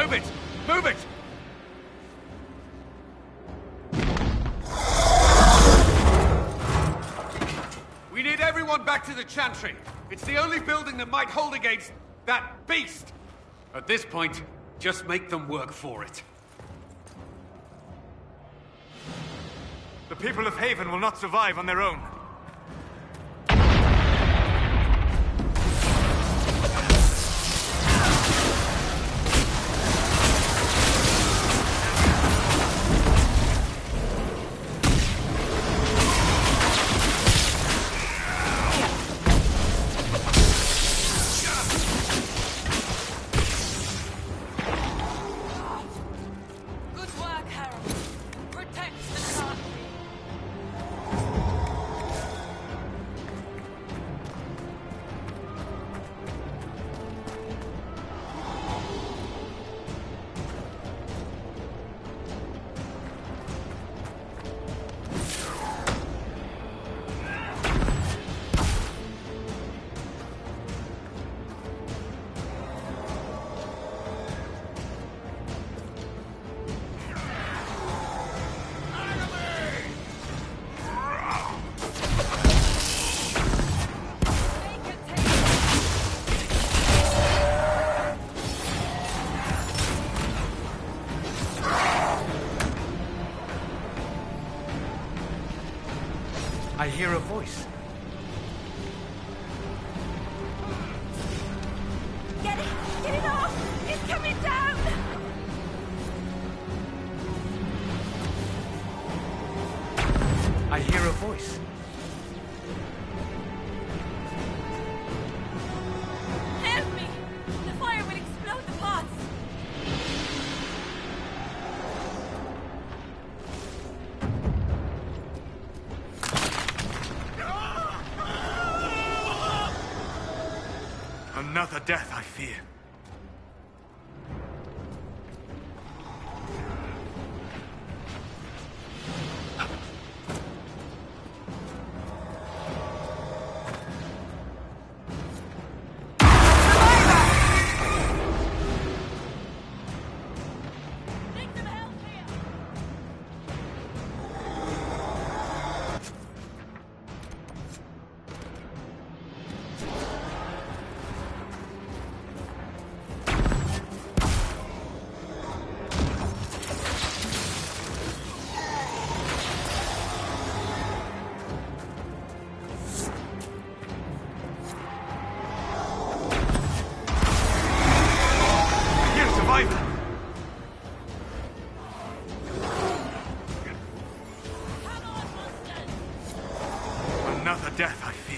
Move it! Move it! We need everyone back to the Chantry. It's the only building that might hold against that beast. At this point, just make them work for it. The people of Haven will not survive on their own. I hear a voice. Get it! Get it off! It's coming down! I hear a voice. Help me! The fire will explode the pots! Another death, I fear. Need some help here! Here, survivor! Come on, monsters! Another death, I fear.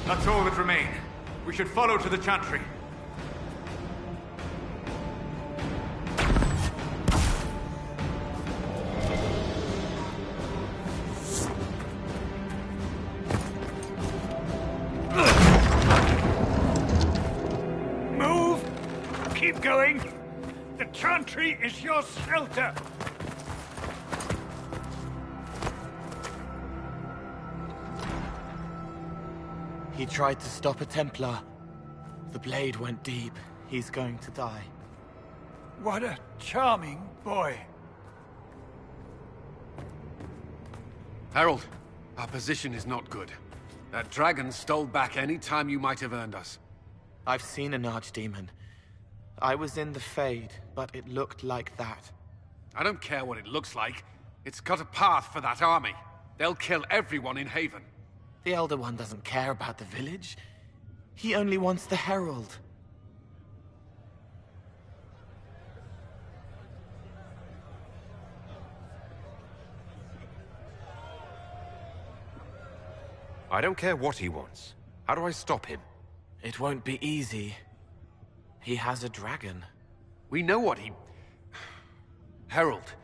That's all that remain. We should follow to the Chantry. Move! Keep going! The Chantry is your shelter! He tried to stop a Templar. The blade went deep. He's going to die. What a charming boy. Harold, our position is not good. That dragon stole back any time you might have earned us. I've seen an archdemon. I was in the Fade, but it looked like that. I don't care what it looks like. It's got a path for that army. They'll kill everyone in Haven. The Elder One doesn't care about the village. He only wants the Herald. I don't care what he wants. How do I stop him? It won't be easy. He has a dragon. We know what he... Herald,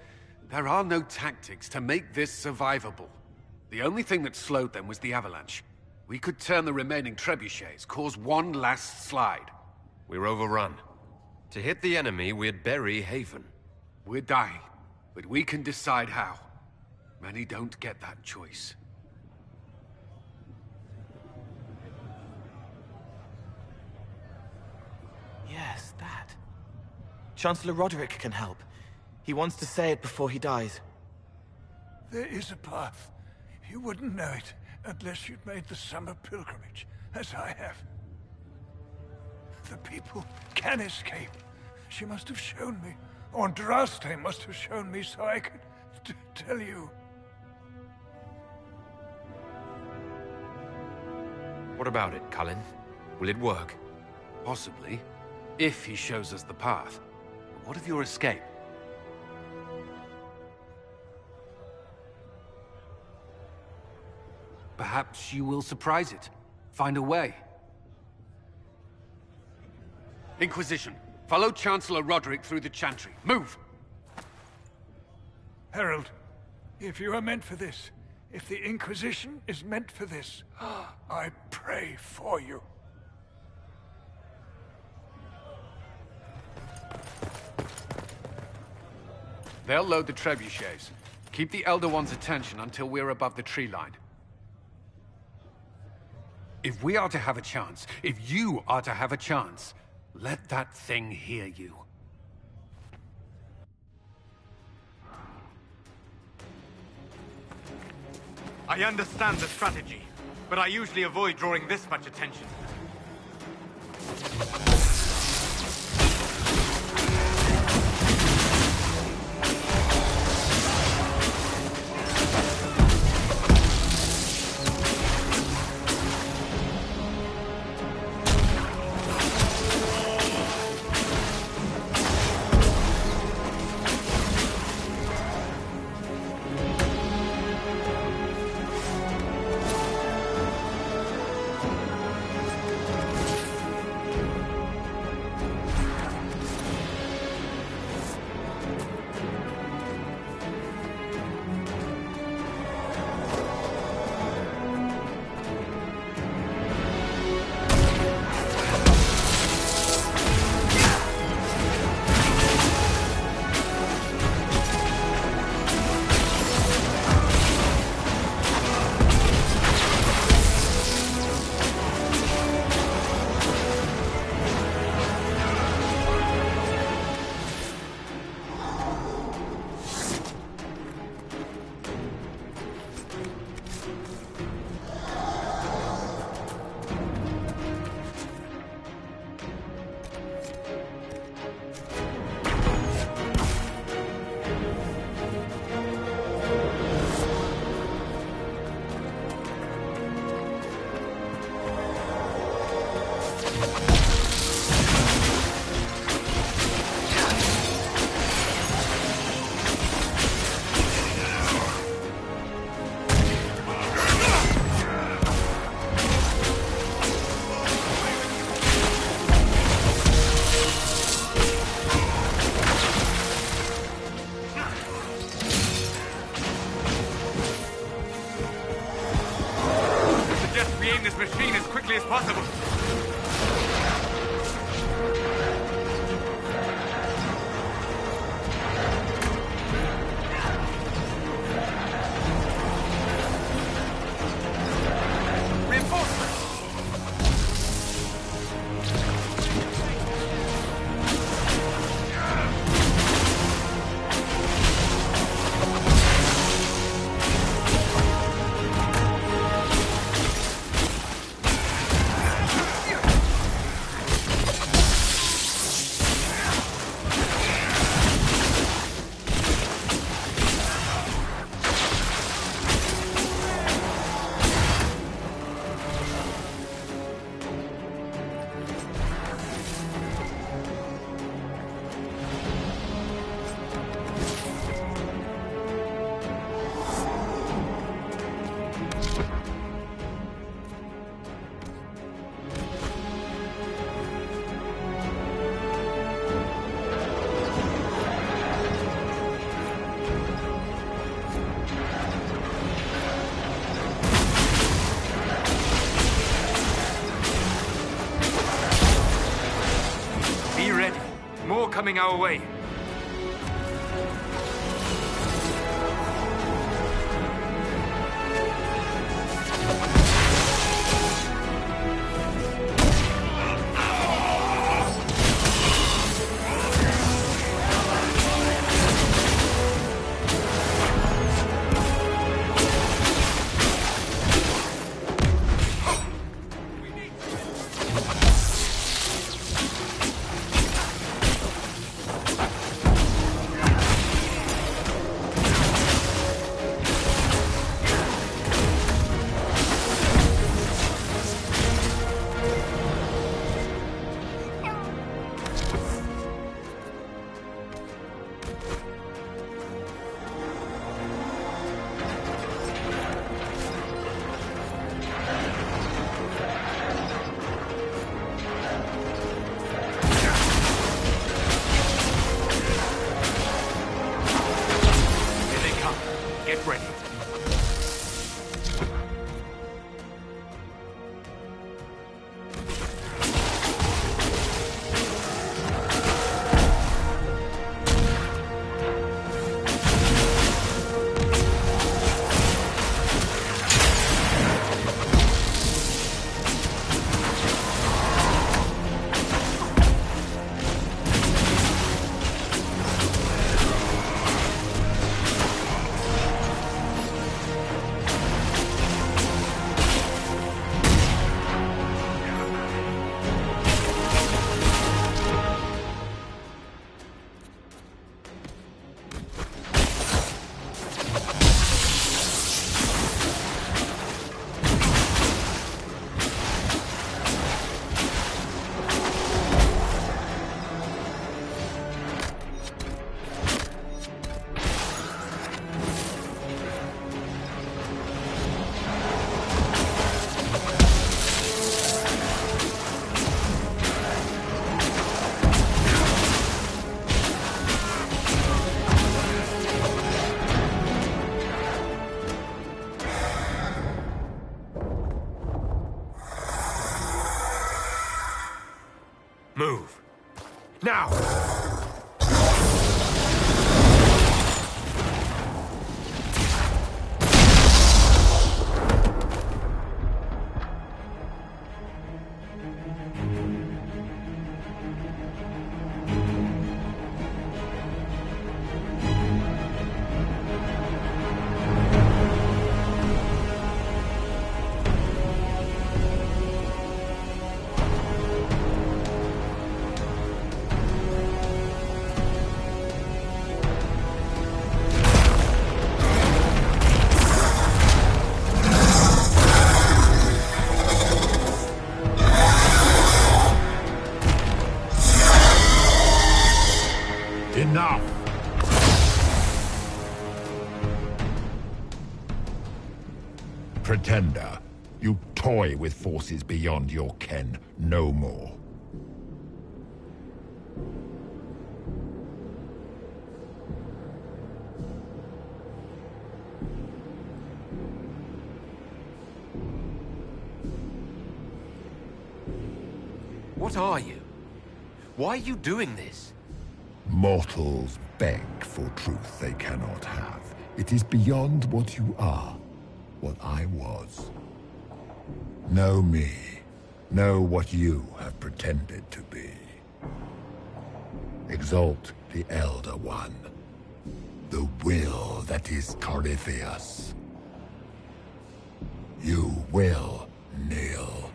there are no tactics to make this survivable. The only thing that slowed them was the avalanche. We could turn the remaining trebuchets, cause one last slide. We're overrun. To hit the enemy, we'd bury Haven. We're dying, but we can decide how. Many don't get that choice. Yes, that. Chancellor Roderick can help. He wants to say it before he dies. There is a path. You wouldn't know it unless you'd made the summer pilgrimage, as I have. The people can escape. She must have shown me. Or Andraste must have shown me so I could tell you. What about it, Cullen? Will it work? Possibly, if he shows us the path. But what of your escape? Perhaps you will surprise it. Find a way. Inquisition, follow Chancellor Roderick through the Chantry. Move! Herald, if you are meant for this, if the Inquisition is meant for this, I pray for you. They'll load the trebuchets. Keep the Elder One's attention until we're above the tree line. If we are to have a chance, if you are to have a chance, let that thing hear you. I understand the strategy, but I usually avoid drawing this much attention. This machine as quickly as possible. coming our way. Get ready. Move. Now! Enough! Pretender, you toy with forces beyond your ken no more. What are you? Why are you doing this? Mortals beg for truth they cannot have. It is beyond what you are, what I was. Know me. Know what you have pretended to be. Exalt the Elder One. The will that is Corypheus. You will kneel.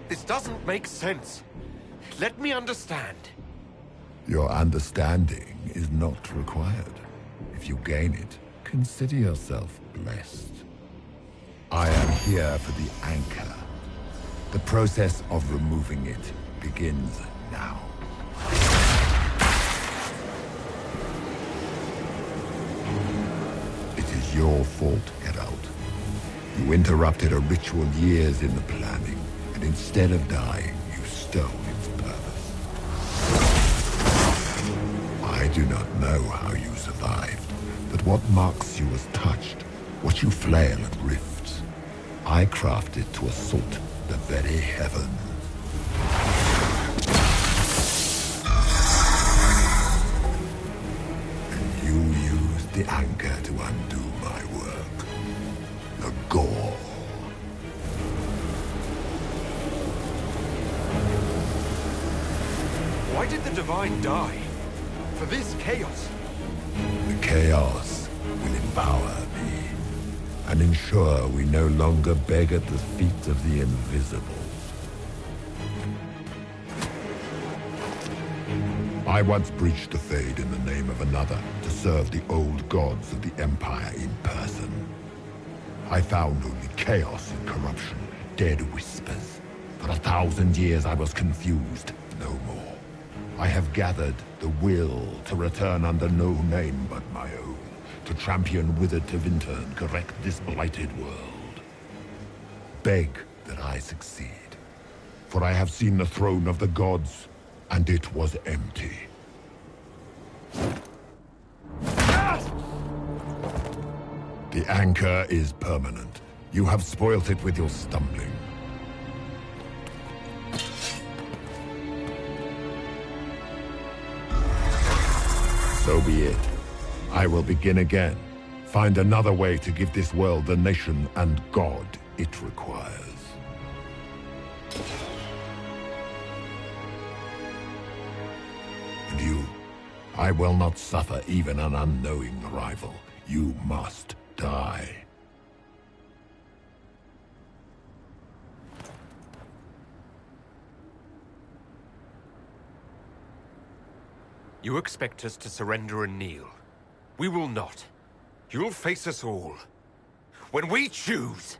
This doesn't make sense. Let me understand. Your understanding is not required. If you gain it, consider yourself blessed. I am here for the anchor. The process of removing it begins now. It is your fault, Geralt. You interrupted a ritual years in the planning, and instead of dying, you stole its purpose. I do not know how you survived, but what marks you as touched, what you flail at rifts, I crafted to assault the very heavens. And you used the anchor to undo my work. The gore. Why did the Divine die? For this chaos? The chaos will empower me and ensure we no longer beg at the feet of the invisible. I once breached the Fade in the name of another to serve the old gods of the Empire in person. I found only chaos and corruption, dead whispers. For 1,000 years I was confused, no more. I have gathered the will to return under no name but my own, to champion withered to Vinter and correct this blighted world. Beg that I succeed, for I have seen the throne of the gods, and it was empty. The anchor is permanent. You have spoilt it with your stumbling. So be it. I will begin again. Find another way to give this world the nation and God it requires. And you, I will not suffer even an unknowing rival. You must die. You expect us to surrender and kneel. We will not. You'll face us all. When we choose!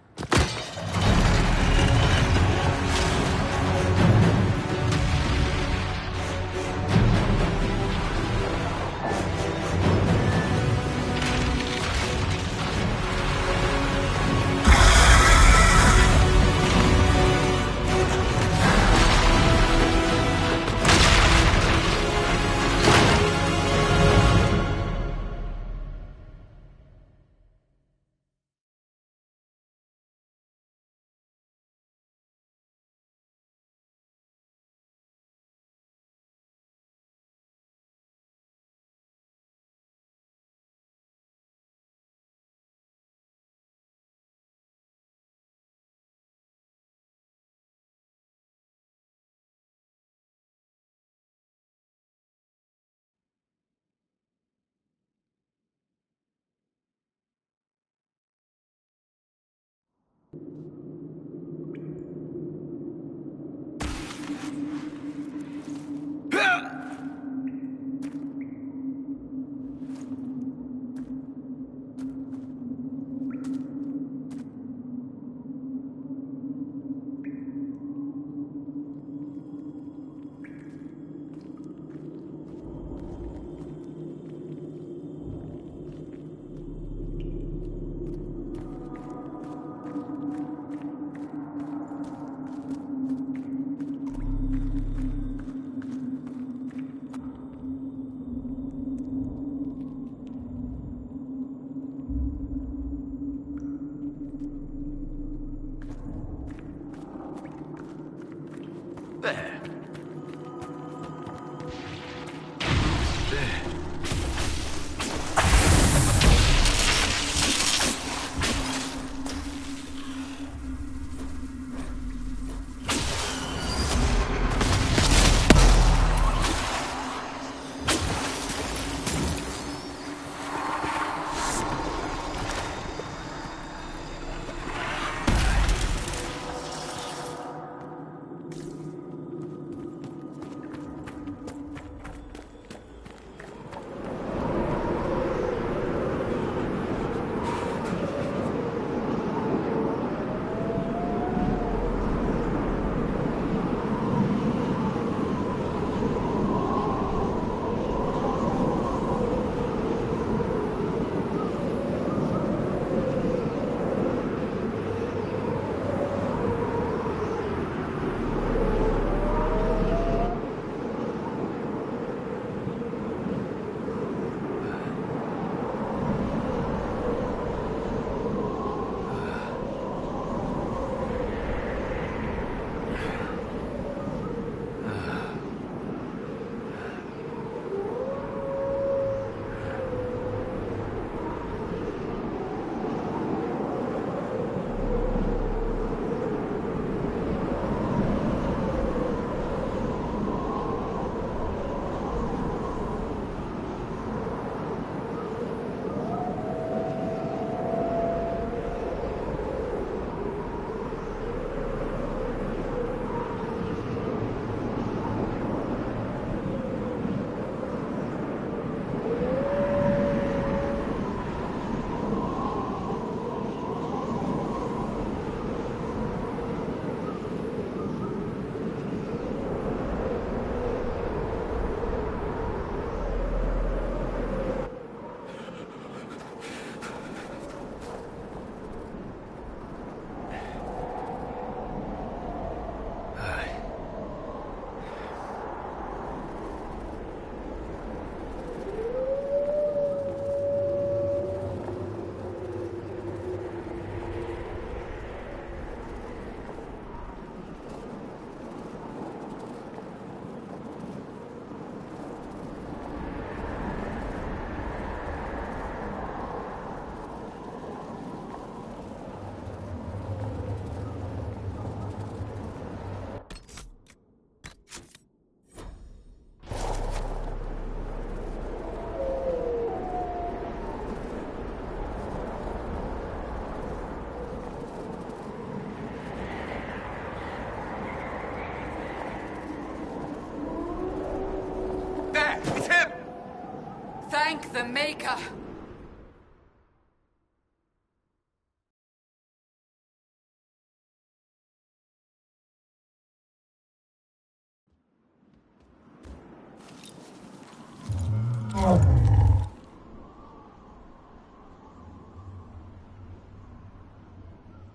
Thank the Maker!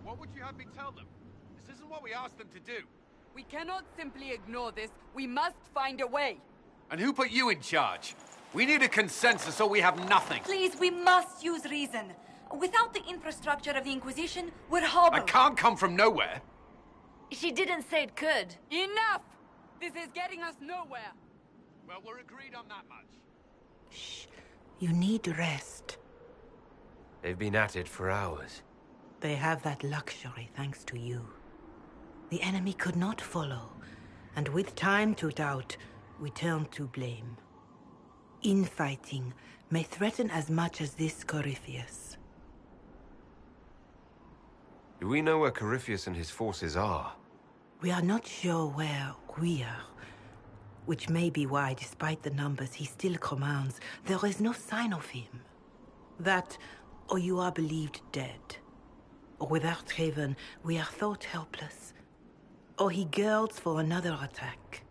What would you have me tell them? This isn't what we asked them to do. We cannot simply ignore this. We must find a way. And who put you in charge? We need a consensus or we have nothing. Please, we must use reason. Without the infrastructure of the Inquisition, we're I hobbled. can't come from nowhere. She didn't say it could. Enough! This is getting us nowhere. Well, we're agreed on that much. Shh. You need rest. They've been at it for hours. They have that luxury thanks to you. The enemy could not follow, and with time to doubt, we turn to blame. Infighting may threaten as much as this Corypheus. Do we know where Corypheus and his forces are? We are not sure where we are, which may be why, despite the numbers he still commands, there is no sign of him. That, or you are believed dead. Or without Haven, we are thought helpless. Or he girds for another attack.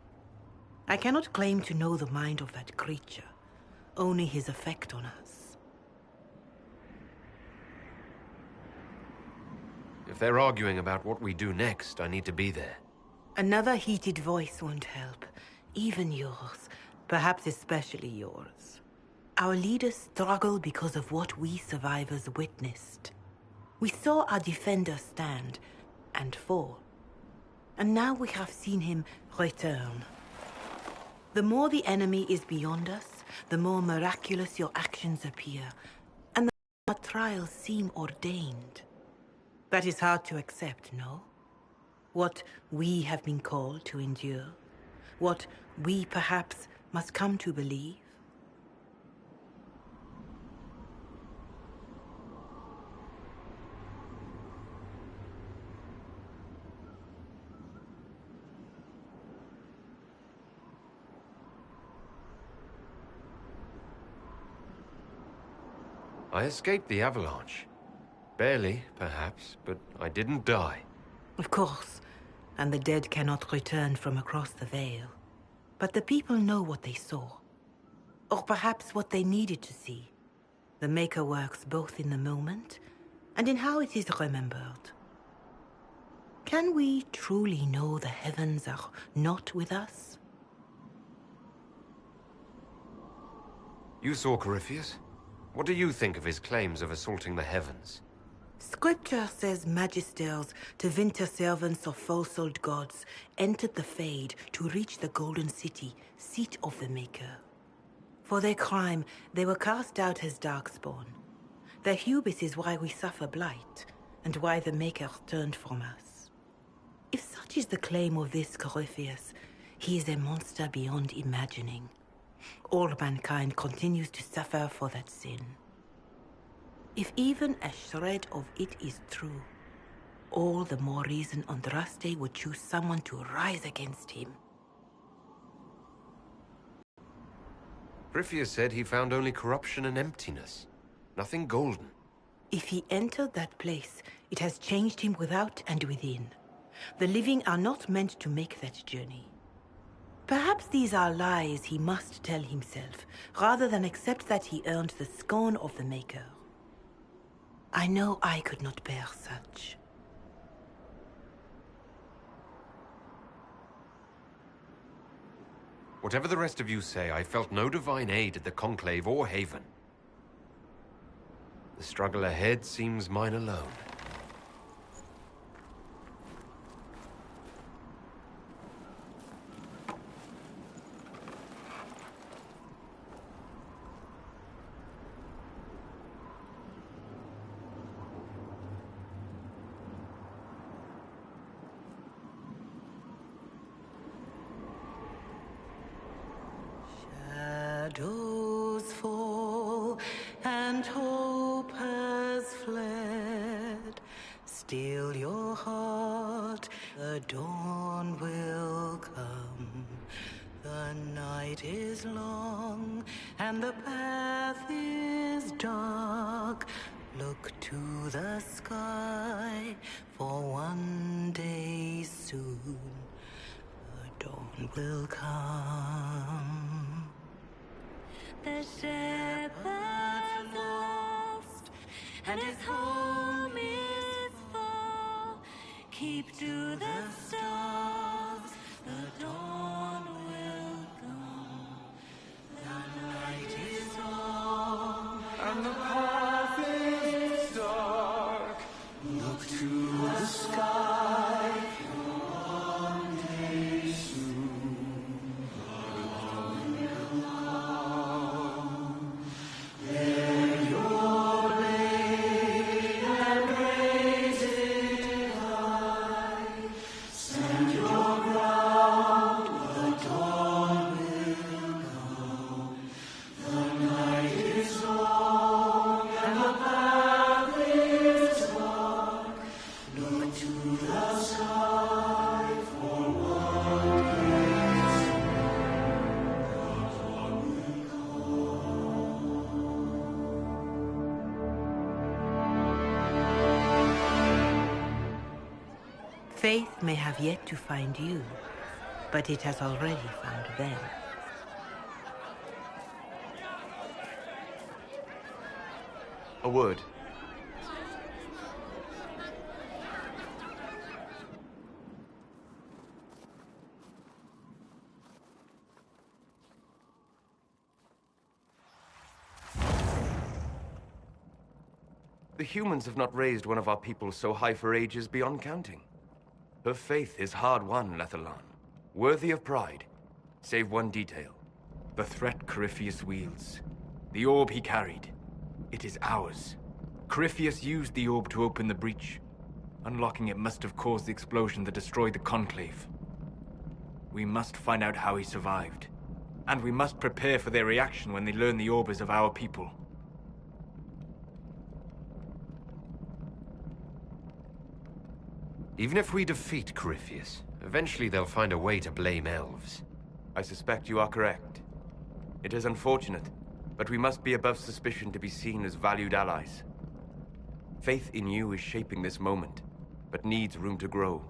I cannot claim to know the mind of that creature, only his effect on us. If they're arguing about what we do next, I need to be there. Another heated voice won't help. Even yours. Perhaps especially yours. Our leaders struggle because of what we survivors witnessed. We saw our defender stand and fall. And now we have seen him return. The more the enemy is beyond us, the more miraculous your actions appear, and the more our trials seem ordained. That is hard to accept, no? What we have been called to endure, what we perhaps must come to believe. I escaped the avalanche. Barely, perhaps, but I didn't die. Of course, and the dead cannot return from across the veil. But the people know what they saw. Or perhaps what they needed to see. The Maker works both in the moment and in how it is remembered. Can we truly know the heavens are not with us? You saw Corypheus? What do you think of his claims of assaulting the heavens? Scripture says magisters, to winter servants of false-souled gods, entered the Fade to reach the Golden City, seat of the Maker. For their crime, they were cast out as Darkspawn. Their hubris is why we suffer blight, and why the Maker turned from us. If such is the claim of this Corypheus, he is a monster beyond imagining. All mankind continues to suffer for that sin. If even a shred of it is true, all the more reason Andraste would choose someone to rise against him. Corypheus said he found only corruption and emptiness. Nothing golden. If he entered that place, it has changed him without and within. The living are not meant to make that journey. Perhaps these are lies he must tell himself, rather than accept that he earned the scorn of the Maker. I know I could not bear such. Whatever the rest of you say, I felt no divine aid at the Conclave or Haven. The struggle ahead seems mine alone. Shadows fall and hope has fled. Still your heart, the dawn will come. The night is long and the path path is dark, look to the sky, for one day soon the dawn will come. The shepherd's lost, and his home is far. Keep to the stars, the dawn will come. The night is long, and the path is dark. Look to the sky, for one day soon the dawn will come. Bear your blade and raise it high. Stand your ground, the dawn will come. The night is long, and the path is dark. Look to the sky, for one day soon the dawn will come. Faith may have yet to find you, but it has already found them. A word. The humans have not raised one of our people so high for ages beyond counting. Her faith is hard-won, Lethalan. Worthy of pride, save one detail. The threat Corypheus wields. The orb he carried. It is ours. Corypheus used the orb to open the breach. Unlocking it must have caused the explosion that destroyed the Conclave. We must find out how he survived. And we must prepare for their reaction when they learn the orb is of our people. Even if we defeat Corypheus, eventually they'll find a way to blame elves. I suspect you are correct. It is unfortunate, but we must be above suspicion to be seen as valued allies. Faith in you is shaping this moment, but needs room to grow.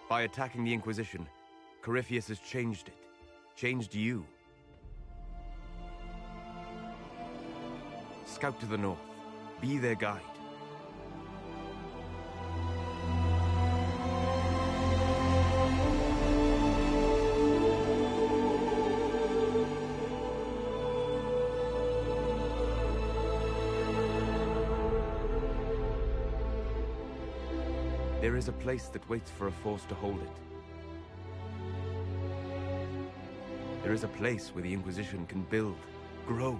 By attacking the Inquisition, Corypheus has changed it. Changed you. Scout to the north. Be their guide. There is a place that waits for a force to hold it. There is a place where the Inquisition can build, grow.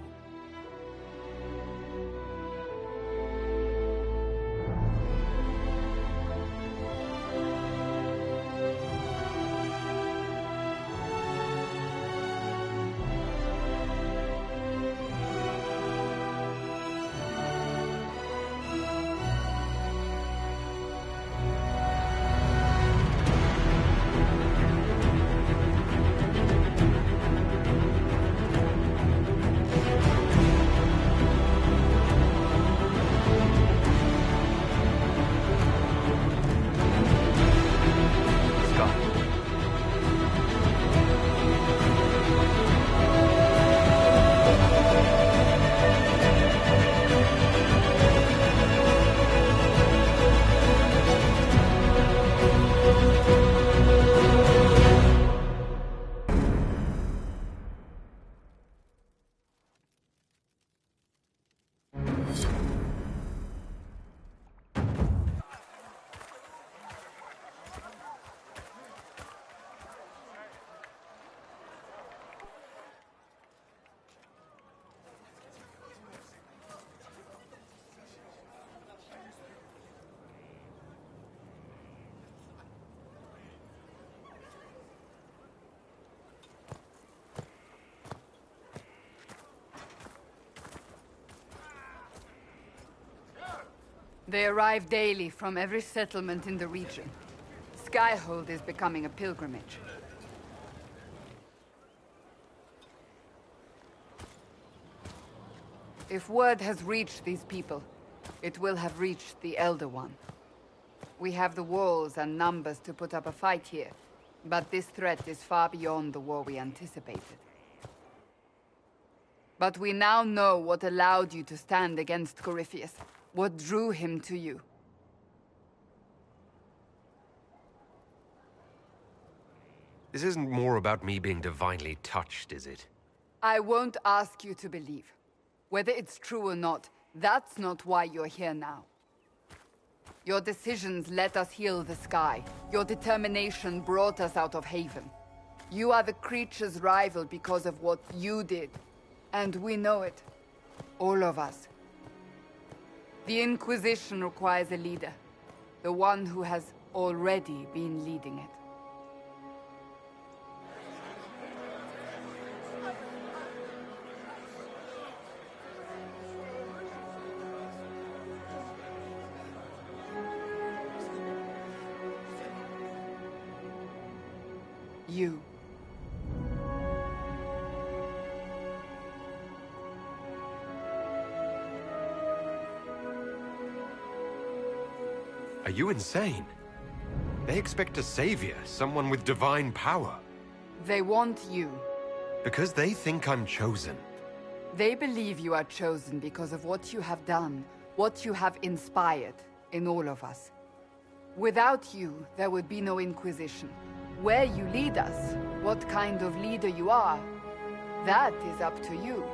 They arrive daily from every settlement in the region. Skyhold is becoming a pilgrimage. If word has reached these people, it will have reached the Elder One. We have the walls and numbers to put up a fight here, but this threat is far beyond the war we anticipated. But we now know what allowed you to stand against Corypheus, what drew him to you. This isn't more about me being divinely touched, is it? I won't ask you to believe. Whether it's true or not, that's not why you're here now. Your decisions let us heal the sky. Your determination brought us out of Haven. You are the creature's rival because of what you did. And we know it. All of us. The Inquisition requires a leader. The one who has already been leading it. You. Are you insane? They expect a savior, someone with divine power. They want you. Because they think I'm chosen. They believe you are chosen because of what you have done, what you have inspired in all of us. Without you, there would be no Inquisition. Where you lead us, what kind of leader you are, that is up to you.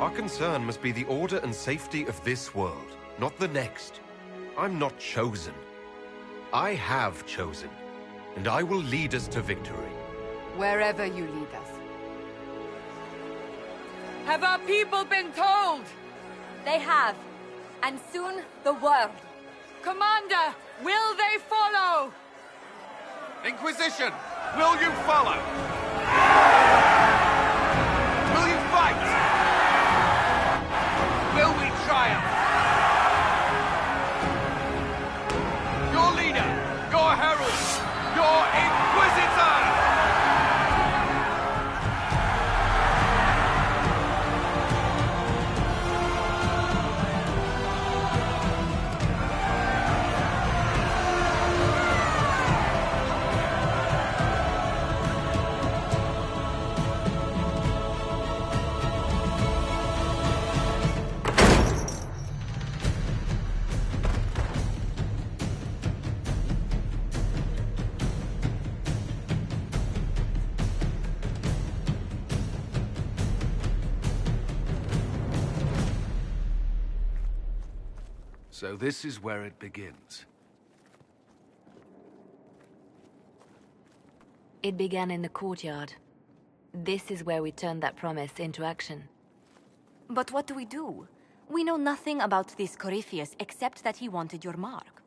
Our concern must be the order and safety of this world, not the next. I'm not chosen. I have chosen, and I will lead us to victory. Wherever you lead us. Have our people been told? They have. And soon, the world. Commander, will they follow? Inquisition, will you follow? Will you fight? Will we triumph? Your leader, your herald, your Inquisitor! So this is where it begins. It began in the courtyard. This is where we turned that promise into action. But what do we do? We know nothing about this Corypheus except that he wanted your mark.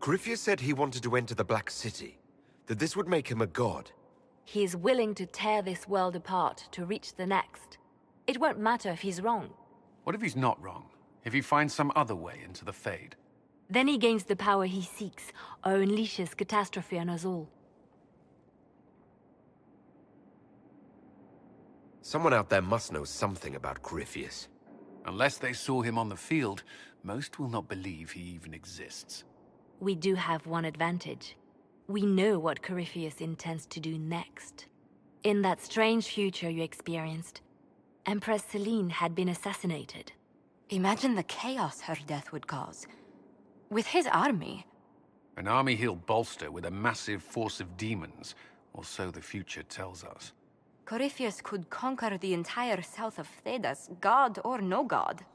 Corypheus said he wanted to enter the Black City, that this would make him a god. He is willing to tear this world apart to reach the next. It won't matter if he's wrong. What if he's not wrong? If he finds some other way into the Fade? Then he gains the power he seeks, or unleashes catastrophe on us all. Someone out there must know something about Corypheus. Unless they saw him on the field, most will not believe he even exists. We do have one advantage. We know what Corypheus intends to do next. In that strange future you experienced, Empress Selene had been assassinated. Imagine the chaos her death would cause. With his army. An army he'll bolster with a massive force of demons. Or so the future tells us. Corypheus could conquer the entire south of Thedas, god or no god.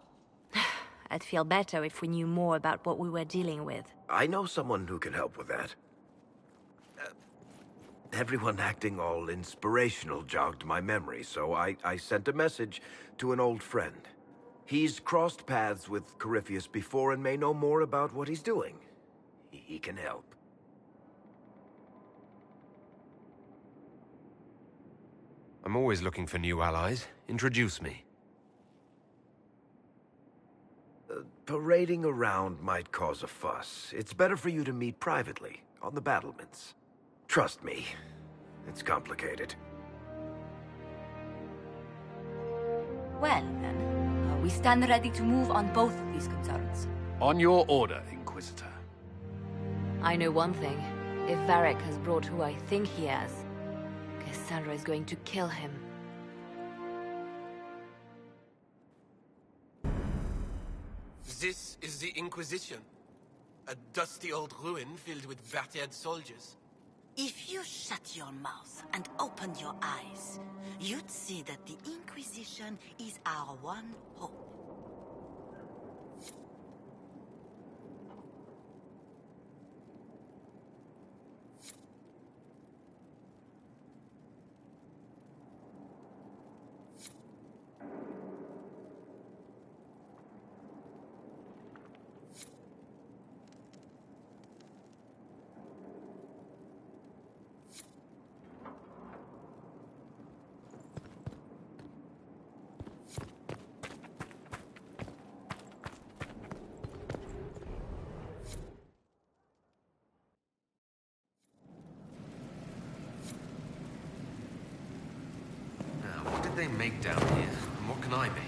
I'd feel better if we knew more about what we were dealing with. I know someone who can help with that. Everyone acting all inspirational jogged my memory, so I sent a message to an old friend. He's crossed paths with Corypheus before and may know more about what he's doing. He can help. I'm always looking for new allies. Introduce me. Parading around might cause a fuss. It's better for you to meet privately, on the battlements. Trust me, it's complicated. Well, then, we stand ready to move on both of these concerns. On your order, Inquisitor. I know one thing. If Varric has brought who I think he has, Cassandra is going to kill him. This is the Inquisition. A dusty old ruin filled with battered soldiers. If you shut your mouth and opened your eyes, you'd see that the Inquisition is our one hope. What did they make down here? And what can I make?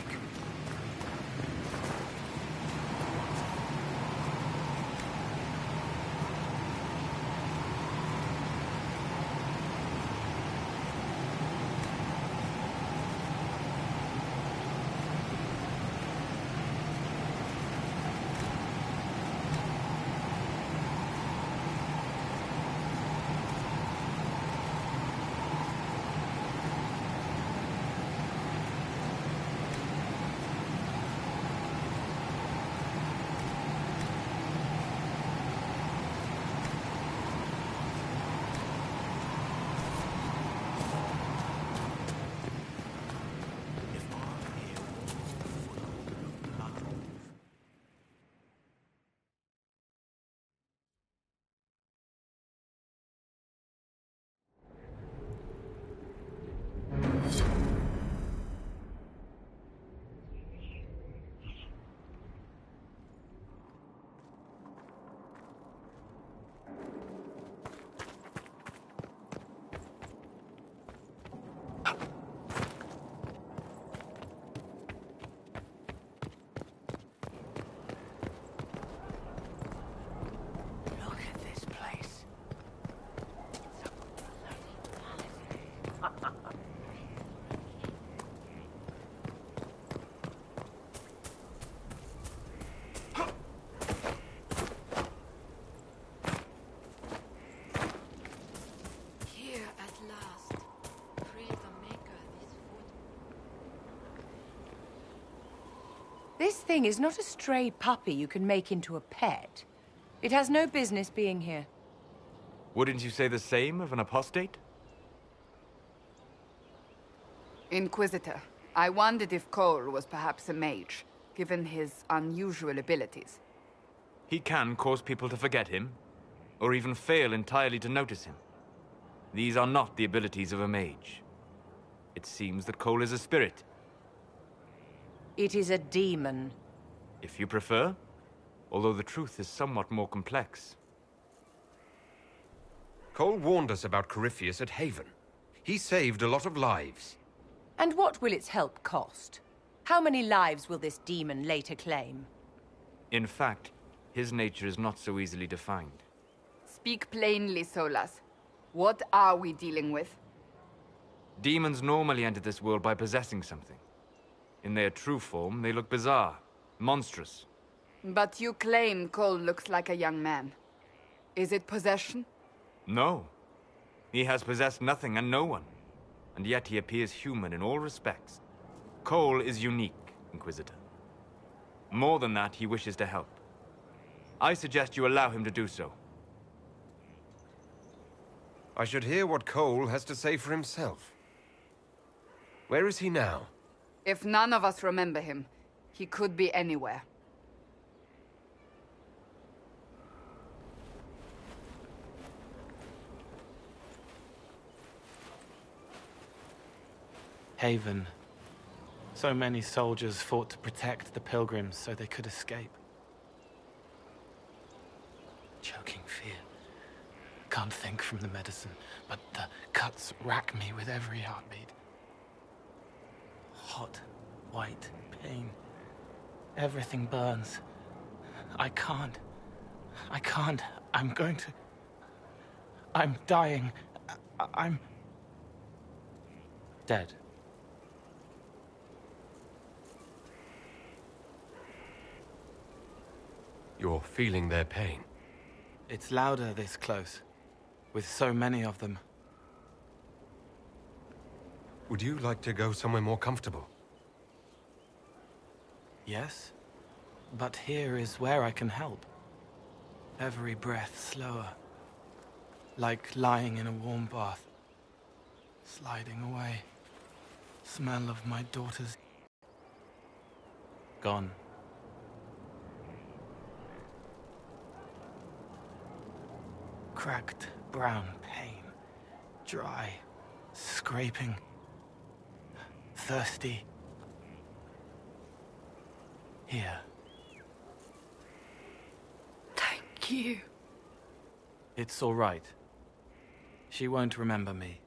This thing is not a stray puppy you can make into a pet. It has no business being here. Wouldn't you say the same of an apostate? Inquisitor, I wondered if Cole was perhaps a mage, given his unusual abilities. He can cause people to forget him, or even fail entirely to notice him. These are not the abilities of a mage. It seems that Cole is a spirit. It is a demon. If you prefer, although the truth is somewhat more complex. Cole warned us about Corypheus at Haven. He saved a lot of lives. And what will its help cost? How many lives will this demon later claim? In fact, his nature is not so easily defined. Speak plainly, Solas. What are we dealing with? Demons normally enter this world by possessing something. In their true form, they look bizarre, monstrous. But you claim Cole looks like a young man. Is it possession? No. He has possessed nothing and no one, and yet he appears human in all respects. Cole is unique, Inquisitor. More than that, he wishes to help. I suggest you allow him to do so. I should hear what Cole has to say for himself. Where is he now? If none of us remember him, he could be anywhere. Haven. So many soldiers fought to protect the pilgrims so they could escape. Choking fear. Can't think from the medicine, but the cuts rack me with every heartbeat. Hot, white pain. Everything burns. I can't. I'm going to... I'm dying. I'm... dead. You're feeling their pain. It's louder this close, with so many of them. Would you like to go somewhere more comfortable? Yes, but here is where I can help. Every breath slower, like lying in a warm bath, sliding away. Smell of my daughter's... gone. Cracked brown pain, dry, scraping, thirsty. Here. Thank you. It's all right. She won't remember me.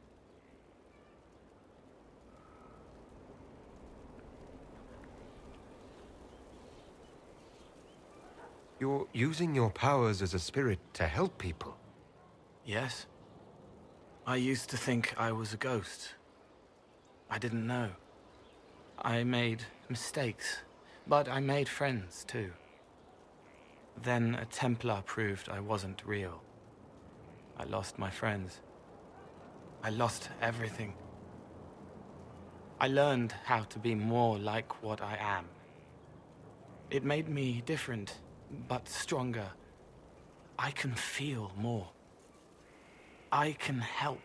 You're using your powers as a spirit to help people. Yes. I used to think I was a ghost. I didn't know. I made mistakes, but I made friends too. Then a Templar proved I wasn't real. I lost my friends. I lost everything. I learned how to be more like what I am. It made me different, but stronger. I can feel more. I can help.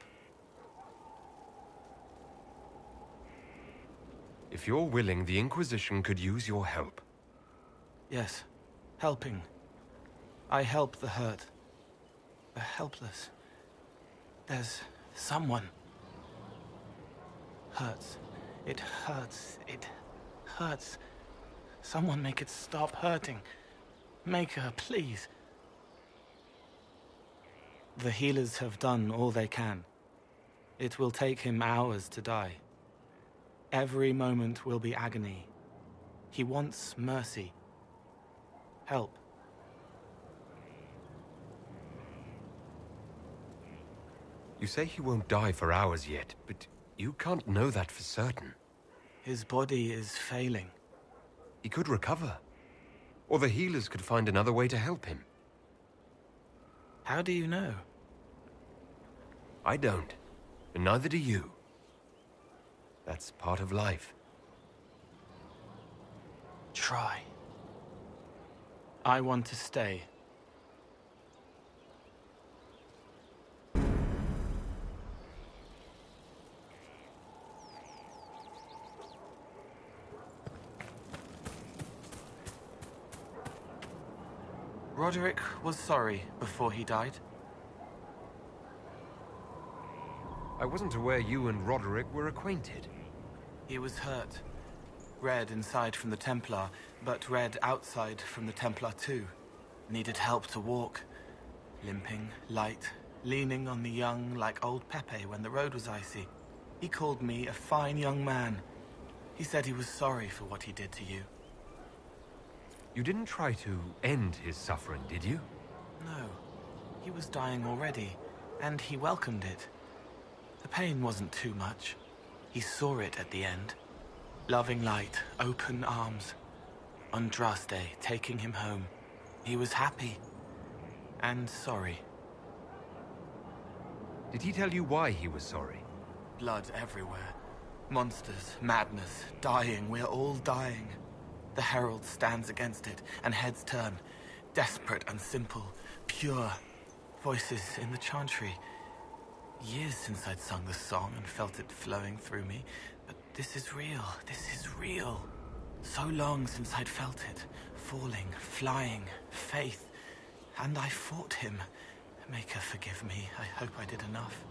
If you're willing, the Inquisition could use your help. Yes, helping. I help the hurt, the helpless. There's someone. Hurts. It hurts. It hurts. Someone make it stop hurting. Make her, please. The healers have done all they can. It will take him hours to die. Every moment will be agony. He wants mercy. Help. You say he won't die for hours yet, but you can't know that for certain. His body is failing. He could recover. Or the healers could find another way to help him. How do you know? I don't, and neither do you. That's part of life. Try. I want to stay. Roderick was sorry before he died. I wasn't aware you and Roderick were acquainted. He was hurt. Red inside from the Templar, but red outside from the Templar too. Needed help to walk. Limping, light, leaning on the young like old Pepe when the road was icy. He called me a fine young man. He said he was sorry for what he did to you. You didn't try to end his suffering, did you? No. He was dying already, and he welcomed it. The pain wasn't too much. He saw it at the end. Loving light, open arms. Andraste taking him home. He was happy. And sorry. Did he tell you why he was sorry? Blood everywhere. Monsters, madness, dying. We're all dying. The Herald stands against it, and heads turn. Desperate and simple. Pure. Voices in the chantry. Years since I'd sung the song and felt it flowing through me. But this is real. This is real. So long since I'd felt it. Falling, flying, faith. And I fought him. Maker, forgive me. I hope I did enough.